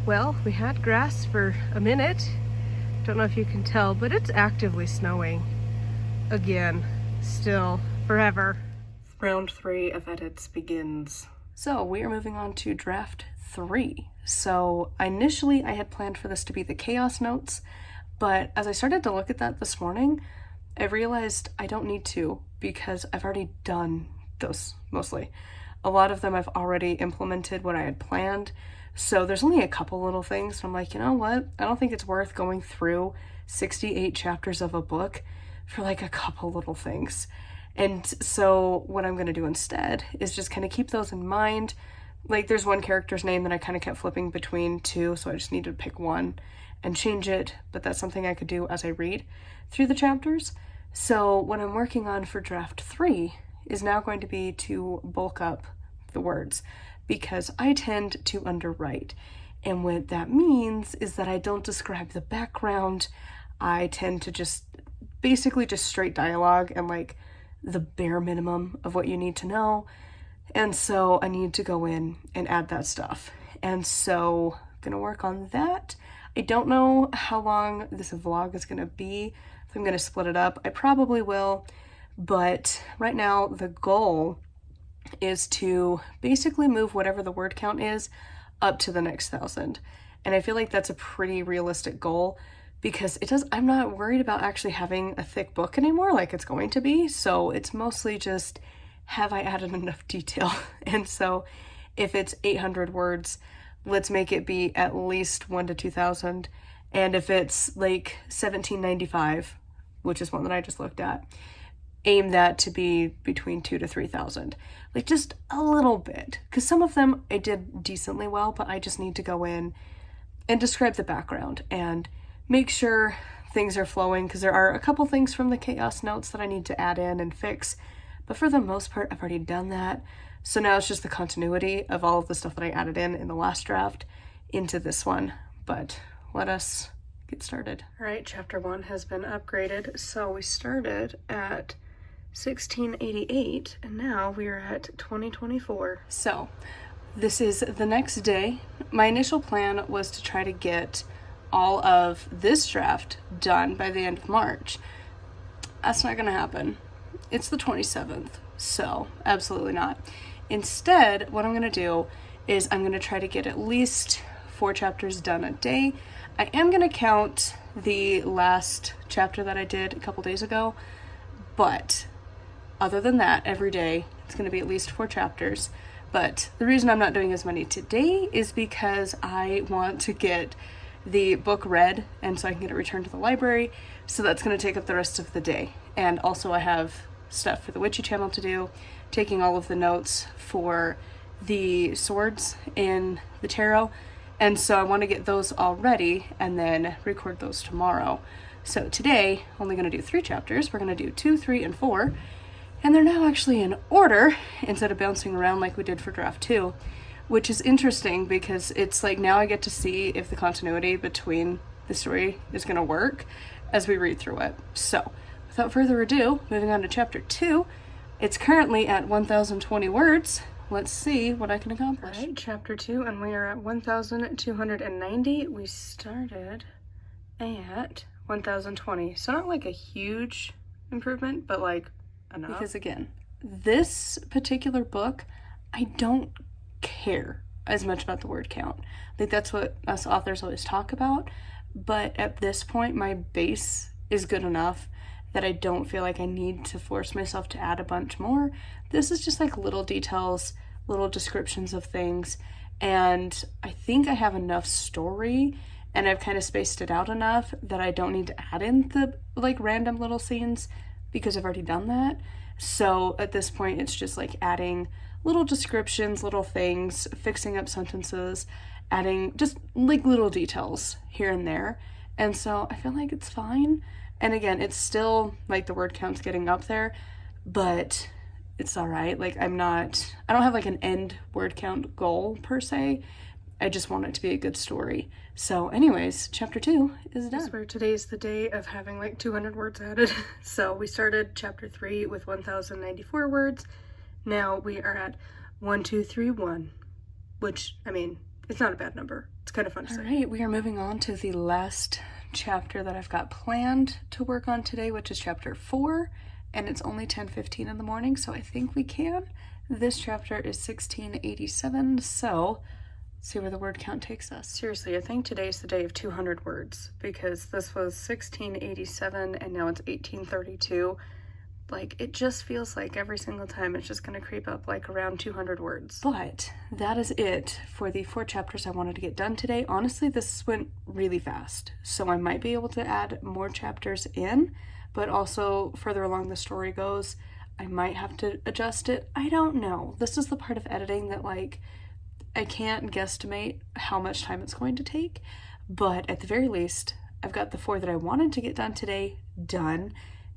Well, we had grass for a minute. Don't know if you can tell, but it's actively snowing again, still, forever. Round 3 of edits begins. So we are moving on to draft 3. So initially I had planned for this to be the chaos notes, but as I started to look at that this morning, I realized I don't need to because I've already done those mostly. A lot of them I've already implemented what I had planned. So there's only a couple little things. I'm like, you know what? I don't think it's worth going through 68 chapters of a book for like a couple little things. And so what I'm going to do instead is just kind of keep those in mind. Like there's one character's name that I kind of kept flipping between two, so I just need to pick one and change it. But that's something I could do as I read through the chapters. So what I'm working on for draft 3 is now going to be to bulk up the words, because I tend to underwrite. And what that means is that I don't describe the background. I tend to just basically just straight dialogue and like the bare minimum of what you need to know. And so I need to go in and add that stuff. And so I'm gonna work on that. I don't know how long this vlog is gonna be. If I'm gonna split it up, I probably will. But right now the goal is to basically move whatever the word count is up to the next 1,000. And I feel like that's a pretty realistic goal because I'm not worried about actually having a thick book anymore like it's going to be. So it's mostly just, have I added enough detail? And so if it's 800 words, let's make it be at least 1,000 to 2,000. And if it's like 1795, which is one that I just looked at, aim that to be between 2,000 to 3,000, like just a little bit, because some of them I did decently well, but I just need to go in and describe the background and make sure things are flowing, because there are a couple things from the chaos notes that I need to add in and fix, but for the most part I've already done that. So now it's just the continuity of all of the stuff that I added in the last draft into this one. But let us get started. All right, chapter 1 has been upgraded. So we started at 1688 and now we are at 2024. So this is the next day. My initial plan was to try to get all of this draft done by the end of March. That's not gonna happen. It's the 27th, so absolutely not. Instead, what I'm gonna do is I'm gonna try to get at least 4 chapters done a day. I am gonna count the last chapter that I did a couple days ago, but other than that, every day it's going to be at least 4 chapters. But the reason I'm not doing as many today is because I want to get the book read and so I can get it returned to the library. So that's going to take up the rest of the day. And also I have stuff for the Witchy channel to do, taking all of the notes for the swords in the tarot. And so I want to get those all ready and then record those tomorrow. So today, only going to do 3 chapters. We're going to do 2, 3, and 4. And they're now actually in order instead of bouncing around like we did for draft 2, which is interesting because it's like now I get to see if the continuity between the story is going to work as we read through it. So without further ado, moving on to chapter 2. It's currently at 1,020 words. Let's see what I can accomplish. All right, chapter 2, and we are at 1,290. We started at 1,020. So not like a huge improvement, but like enough. Because again, this particular book, I don't care as much about the word count. Like that's what us authors always talk about. But at this point, my base is good enough that I don't feel like I need to force myself to add a bunch more. This is just like little details, little descriptions of things. And I think I have enough story and I've kind of spaced it out enough that I don't need to add in the like random little scenes because I've already done that. So at this point, it's just like adding little descriptions, little things, fixing up sentences, adding just like little details here and there. And so I feel like it's fine. And again, it's still like the word count's getting up there, but it's all right. Like I don't have like an end word count goal per se. I just want it to be a good story. So anyways, chapter 2 is done. I swear today's the day of having like 200 words added. So we started chapter 3 with 1,094 words. Now we are at 1231, which, I mean, it's not a bad number. It's kind of fun to say. All right, we are moving on to the last chapter that I've got planned to work on today, which is chapter 4, and it's only 10:15 in the morning, so I think we can. This chapter is 1687, so let's see where the word count takes us. Seriously, I think today's the day of 200 words, because this was 1687 and now it's 1832. Like, it just feels like every single time it's just going to creep up like around 200 words. But that is it for the 4 chapters I wanted to get done today. Honestly, this went really fast, so I might be able to add more chapters in, but also further along the story goes, I might have to adjust it. I don't know. This is the part of editing that, like, I can't guesstimate how much time it's going to take, but at the very least, I've got the 4 that I wanted to get done today done.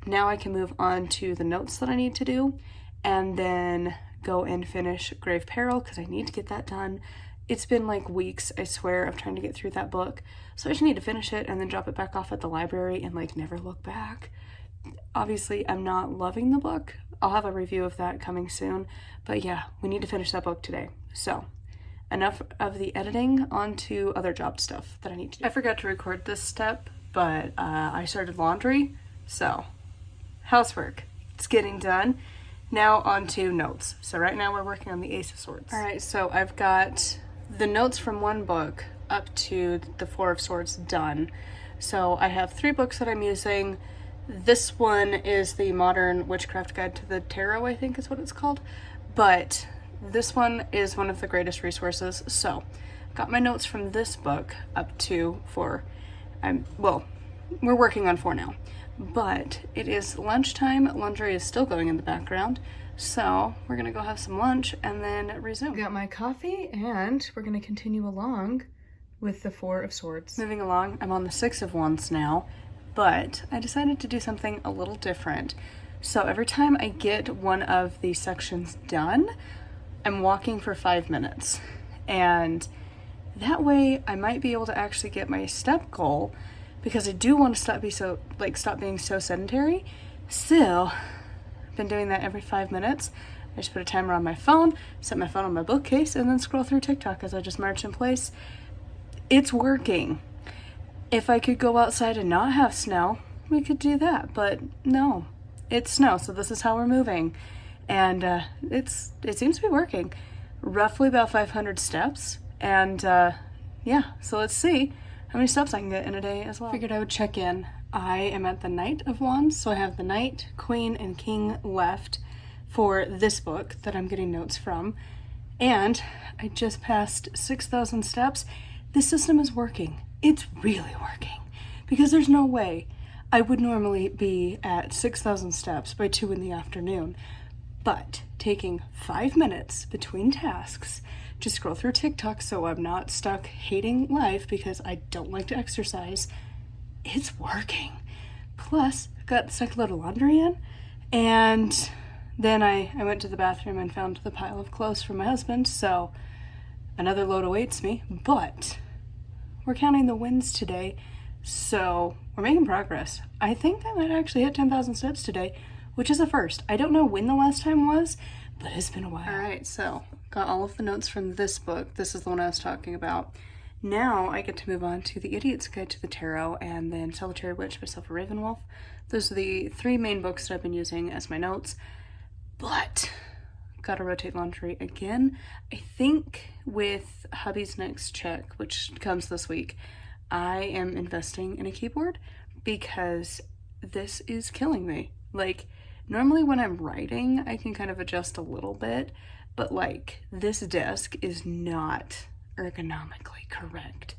Now I can move on to the notes that I need to do, and then go and finish Grave Peril, because I need to get that done. It's been like weeks, I swear, of trying to get through that book, so I just need to finish it and then drop it back off at the library and like never look back. Obviously, I'm not loving the book. I'll have a review of that coming soon, but yeah, we need to finish that book today. So enough of the editing, on to other job stuff that I need to do. I forgot to record this step, but I started laundry, so housework, it's getting done. Now on to notes. So right now we're working on the Ace of Swords. All right, so I've got the notes from one book up to the 4 of Swords done. So I have 3 books that I'm using. This one is the Modern Witchcraft Guide to the Tarot, I think is what it's called. But this one is one of the greatest resources. So I've got my notes from this book up to 4. Well, we're working on 4 now. But it is lunchtime. Laundry is still going in the background. So we're gonna go have some lunch and then resume. Got my coffee and we're gonna continue along with the 4 of Swords. Moving along, I'm on the 6 of Wands now, but I decided to do something a little different. So every time I get one of these sections done, I'm walking for 5 minutes. And that way I might be able to actually get my step goal, because I do want to stop being so sedentary. So I've been doing that every 5 minutes. I just put a timer on my phone, set my phone on my bookcase, and then scroll through TikTok as I just march in place. It's working. If I could go outside and not have snow, we could do that, but no, it's snow, so this is how we're moving. And it seems to be working. Roughly about 500 steps, and yeah, so let's see how many steps I can get in a day as well. Figured I would check in. I am at the Knight of Wands, so I have the Knight, Queen, and King left for this book that I'm getting notes from. And I just passed 6,000 steps. This system is working. It's really working. Because there's no way I would normally be at 6,000 steps by 2 in the afternoon. But taking 5 minutes between tasks, just scroll through TikTok so I'm not stuck hating life because I don't like to exercise, it's working. Plus, I got stuck a load of laundry in, and then I went to the bathroom and found the pile of clothes from my husband, so another load awaits me, but we're counting the wins today, so we're making progress. I think I might actually hit 10,000 steps today, which is a first. I don't know when the last time was, but it's been a while. All right, so got all of the notes from this book. This is the one I was talking about. Now I get to move on to The Idiot's Guide to the Tarot and then Solitary Witch by Sylpha Ravenwolf. Those are the 3 main books that I've been using as my notes, but gotta rotate laundry again. I think with hubby's next check, which comes this week, I am investing in a keyboard because this is killing me. Like, normally when I'm writing, I can kind of adjust a little bit, but like this desk is not ergonomically correct.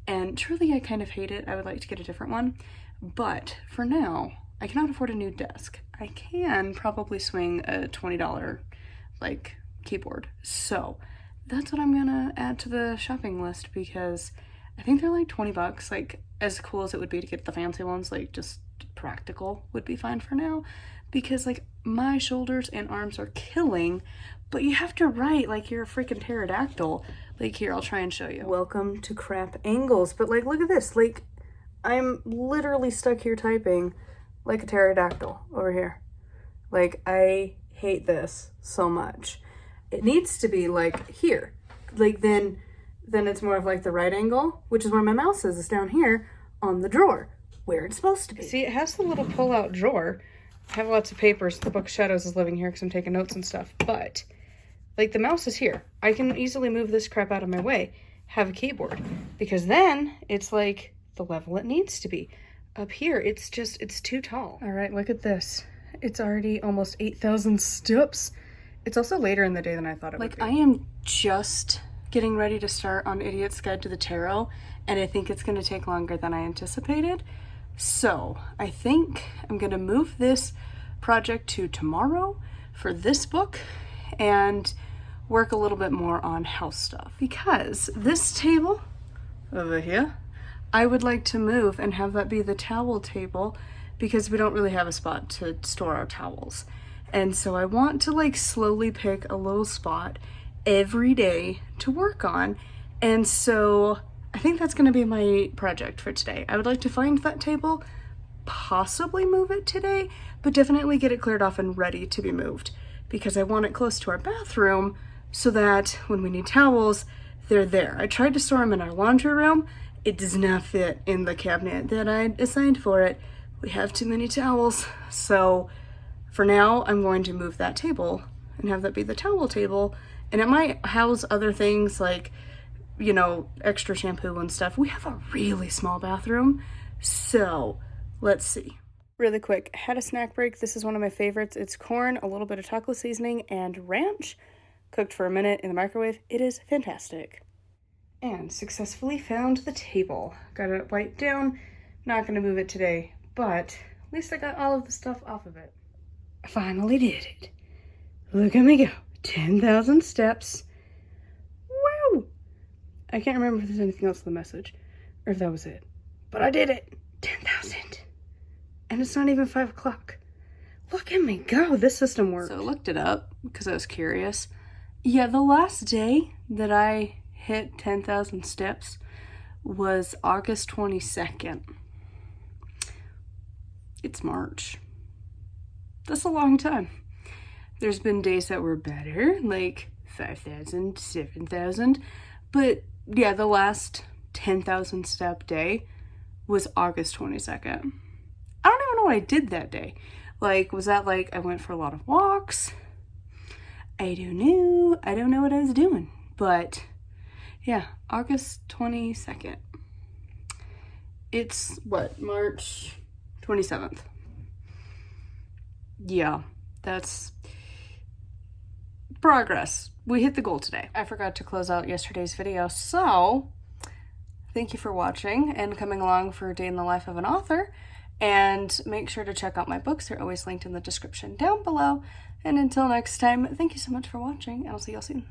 And truly, I kind of hate it. I would like to get a different one, but for now, I cannot afford a new desk. I can probably swing a $20 like keyboard. So that's what I'm gonna add to the shopping list because I think they're like 20 bucks. Like, as cool as it would be to get the fancy ones, like just practical would be fine for now, because like my shoulders and arms are killing, but you have to write like you're a freaking pterodactyl. Like, here, I'll try and show you. Welcome to crap angles, but like, look at this. Like, I'm literally stuck here typing like a pterodactyl over here. Like, I hate this so much. It needs to be like here. Like, then then it's more of like the right angle, which is where my mouse is down here on the drawer, where it's supposed to be. See, it has the little pull-out drawer. I have lots of papers. The book Shadows is living here because I'm taking notes and stuff, but like the mouse is here. I can easily move this crap out of my way, have a keyboard, because then it's like the level it needs to be. Up here, it's too tall. All right, look at this. It's already almost 8,000 steps. It's also later in the day than I thought it would be. I am just getting ready to start on Idiot's Guide to the Tarot, and I think it's gonna take longer than I anticipated. So I think I'm gonna move this project to tomorrow for this book and work a little bit more on house stuff, because this table over here, I would like to move and have that be the towel table, because we don't really have a spot to store our towels. And so I want to like slowly pick a little spot every day to work on. And so I think that's gonna be my project for today. I would like to find that table, possibly move it today, but definitely get it cleared off and ready to be moved, because I want it close to our bathroom so that when we need towels, they're there. I tried to store them in our laundry room. It does not fit in the cabinet that I assigned for it. We have too many towels. So for now, I'm going to move that table and have that be the towel table. And it might house other things like, you know, extra shampoo and stuff. We have a really small bathroom. So let's see. Really quick, had a snack break. This is one of my favorites. It's corn, a little bit of taco seasoning, and ranch. Cooked for a minute in the microwave. It is fantastic. And successfully found the table. Got it wiped down. Not gonna move it today, but at least I got all of the stuff off of it. I finally did it. Look at me go. 10,000 steps. Woo! I can't remember if there's anything else in the message, or if that was it. But I did it. 10,000. And it's not even 5 o'clock. Look at me go. This system works. So I looked it up because I was curious. Yeah, the last day that I hit 10,000 steps was August 22nd. It's March. That's a long time. There's been days that were better, like 5,000, 7,000. But yeah, the last 10,000 step day was August 22nd. I don't even know what I did that day. Like, was that like I went for a lot of walks? I don't know. I don't know what I was doing. But yeah, August 22nd. It's what, March 27th. Yeah, that's progress. We hit the goal today. I forgot to close out yesterday's video, so thank you for watching and coming along for a day in the life of an author. And make sure to check out my books. They're always linked in the description down below. And until next time, thank you so much for watching, and I'll see y'all soon.